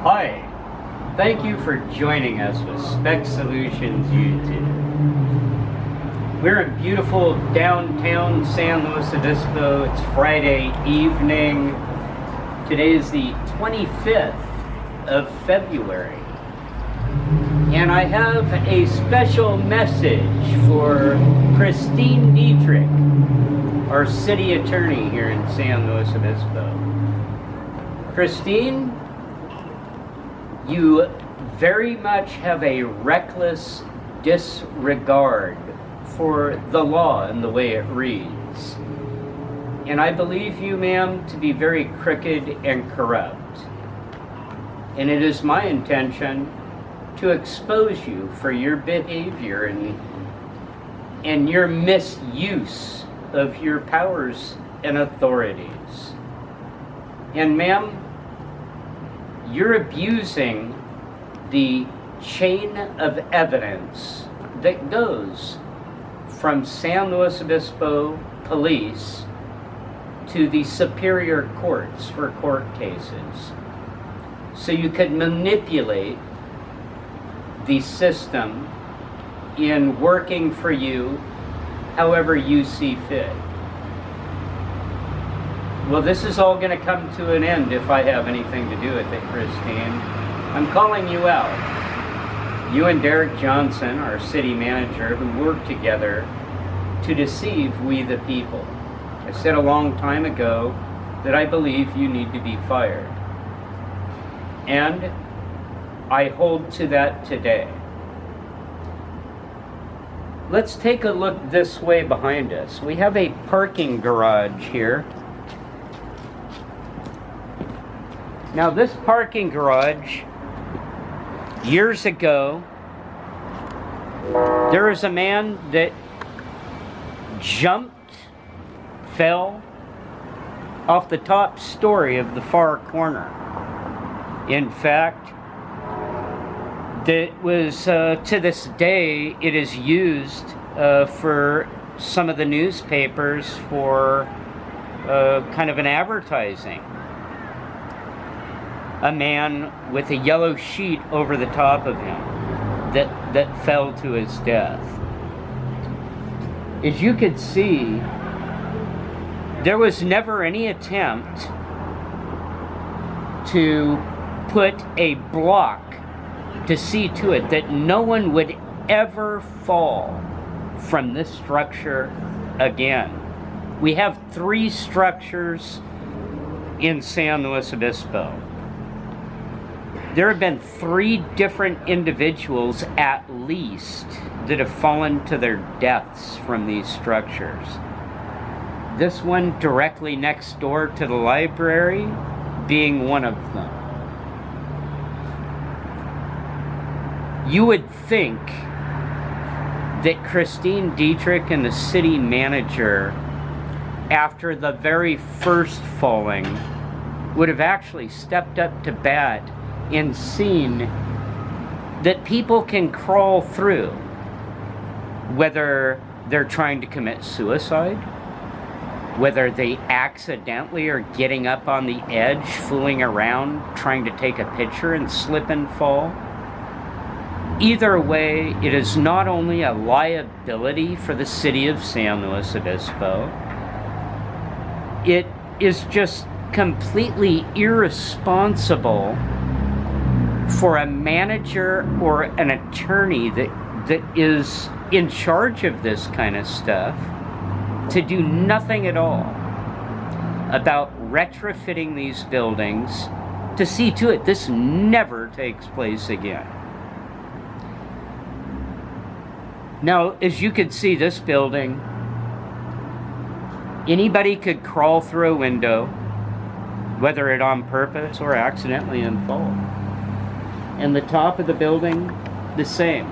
Hi, thank you for joining us with spechtsolutions YouTube. We're in beautiful downtown San Luis Obispo. It's Friday evening. Today is the 25th of February. And I have a special message for Christine Dietrich, our city attorney here in San Luis Obispo. Christine, you very much have a reckless disregard for the law and the way it reads. And I believe you, ma'am, to be very crooked and corrupt. And it is my intention to expose you for your behavior and your misuse of your powers and authorities. And ma'am, you're abusing the chain of evidence that goes from San Luis Obispo police to the superior courts for court cases. So you could manipulate the system in working for you however you see fit. Well, this is all going to come to an end if I have anything to do with it, Christine. I'm calling you out. You and Derek Johnson, our city manager, who work together to deceive we the people. I said a long time ago that I believe you need to be fired. And I hold to that today. Let's take a look this way behind us. We have a parking garage here. Now this parking garage, years ago, there was a man that fell off the top story of the far corner. In fact, that was, to this day, it is used for some of the newspapers for kind of an advertising. A man with a yellow sheet over the top of him that fell to his death. As you could see, there was never any attempt to put a block to see to it that no one would ever fall from this structure again. We have 3 structures in San Luis Obispo. There have been 3 different individuals at least that have fallen to their deaths from these structures. This one directly next door to the library being one of them. You would think that Christine Dietrich and the city manager, after the very first falling, would have actually stepped up to bat and seen that people can crawl through, whether they're trying to commit suicide, whether they accidentally are getting up on the edge, fooling around, trying to take a picture and slip and fall. Either way, it is not only a liability for the city of San Luis Obispo, it is just completely irresponsible for a manager or an attorney that is in charge of this kind of stuff to do nothing at all about retrofitting these buildings to see to it this never takes place again. Now, as you can see, this building, anybody could crawl through a window, whether it on purpose or accidentally and fall. And the top of the building, the same.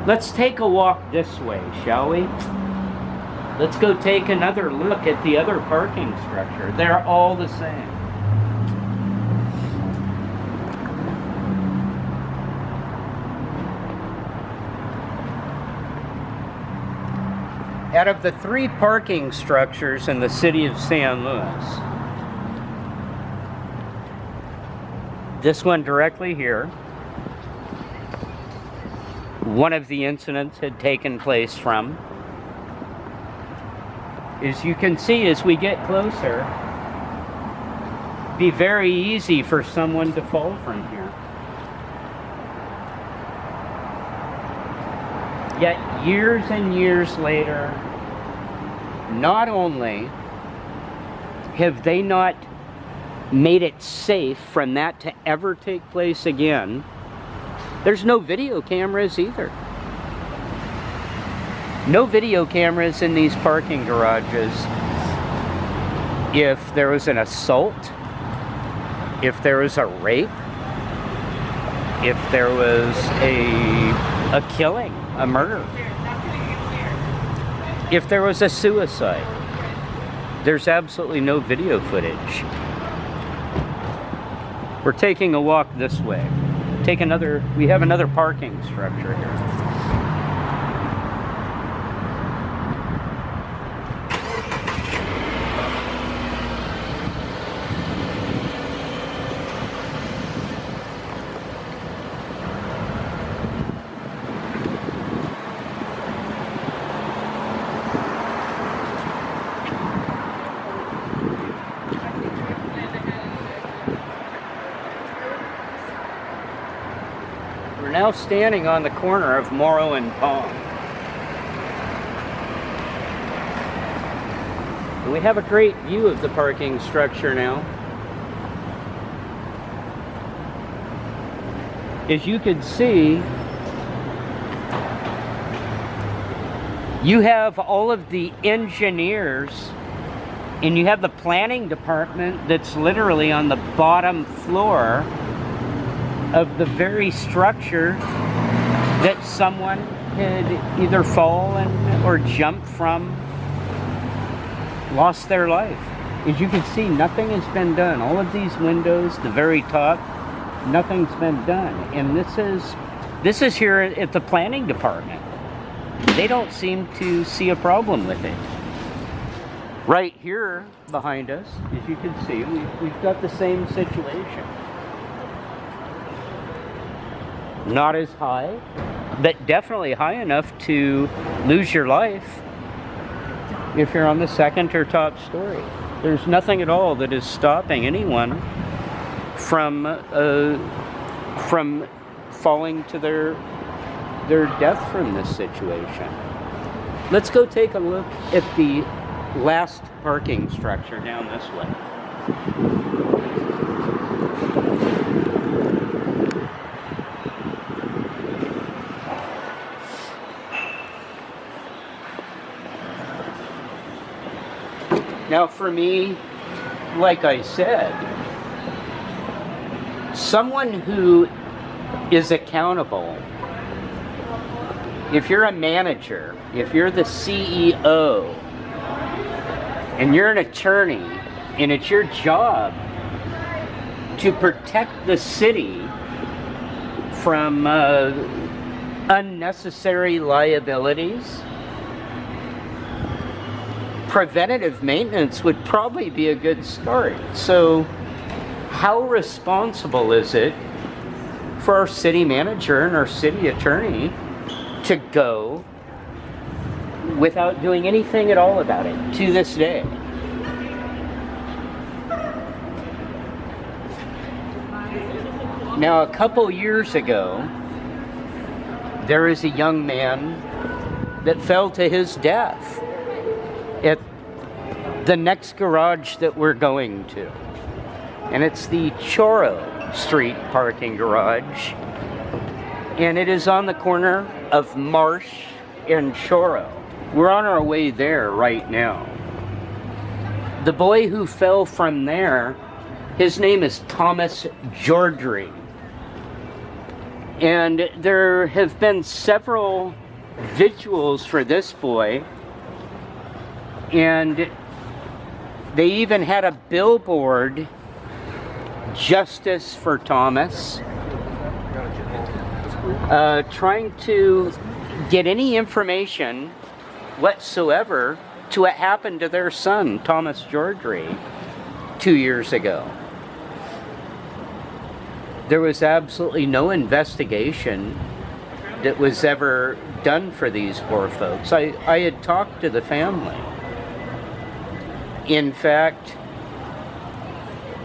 Let's take a walk this way, shall we? Let's go take another look at the other parking structure. They're all the same. Out of the 3 parking structures in the city of San Luis, this one directly here, one of the incidents had taken place from. As you can see, as we get closer, be very easy for someone to fall from here. Yet years and years later, not only have they not made it safe from that to ever take place again, there's no video cameras either. No video cameras in these parking garages. If there was an assault, if there was a rape, if there was a killing, a murder, if there was a suicide, there's absolutely no video footage. We're taking a walk this way. We have another parking structure here. We're now standing on the corner of Morrow and Palm. We have a great view of the parking structure now. As you can see, you have all of the engineers and you have the planning department that's literally on the bottom floor of the very structure that someone had either fallen or jumped from, lost their life. As you can see, nothing has been done. All of these windows, the very top, nothing's been done. And this is here at the planning department. They don't seem to see a problem with it. Right here behind us, as you can see, we've got the same situation. Not as high, but definitely high enough to lose your life if you're on the second or top story. There's nothing at all that is stopping anyone from falling to their death from this situation. Let's go take a look at the last parking structure down this way. Now for me, like I said, someone who is accountable, if you're a manager, if you're the CEO, and you're an attorney, and it's your job to protect the city from unnecessary liabilities, preventative maintenance would probably be a good start. So how responsible is it for our city manager and our city attorney to go without doing anything at all about it to this day? Now, a couple years ago, there is a young man that fell to his death at the next garage that we're going to. And it's the Choro Street parking garage. And it is on the corner of Marsh and Choro. We're on our way there right now. The boy who fell from there, his name is Thomas Georgery. And there have been several vigils for this boy. And they even had a billboard, Justice for Thomas, trying to get any information whatsoever to what happened to their son, Thomas Georgery, 2 years ago. there was absolutely no investigation that was ever done for these poor folks. I had talked to the family. In fact,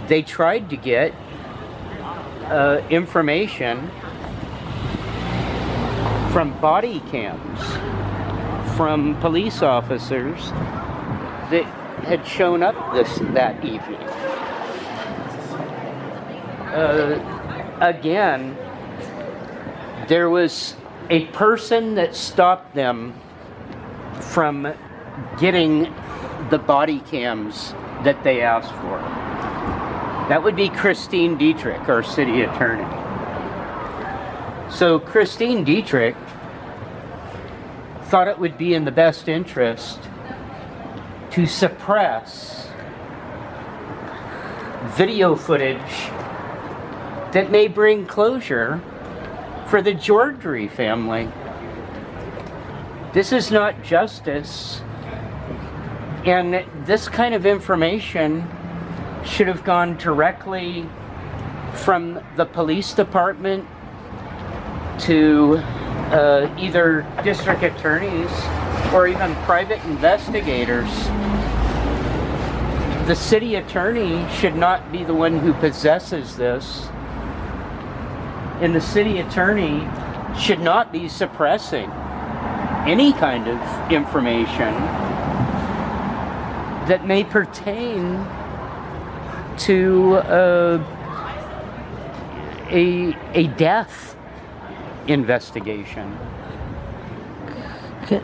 they tried to get information from body cams from police officers that had shown up that evening. Again, there was a person that stopped them from getting the body cams that they asked for. That would be Christine Dietrich, our city attorney. So Christine Dietrich thought it would be in the best interest to suppress video footage that may bring closure for the Georgery family. This is not justice, and this kind of information should have gone directly from the police department to either district attorneys or even private investigators. The city attorney should not be the one who possesses this, and the city attorney should not be suppressing any kind of information that may pertain to a death investigation. Good.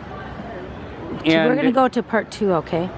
So we're going to go to part 2, okay?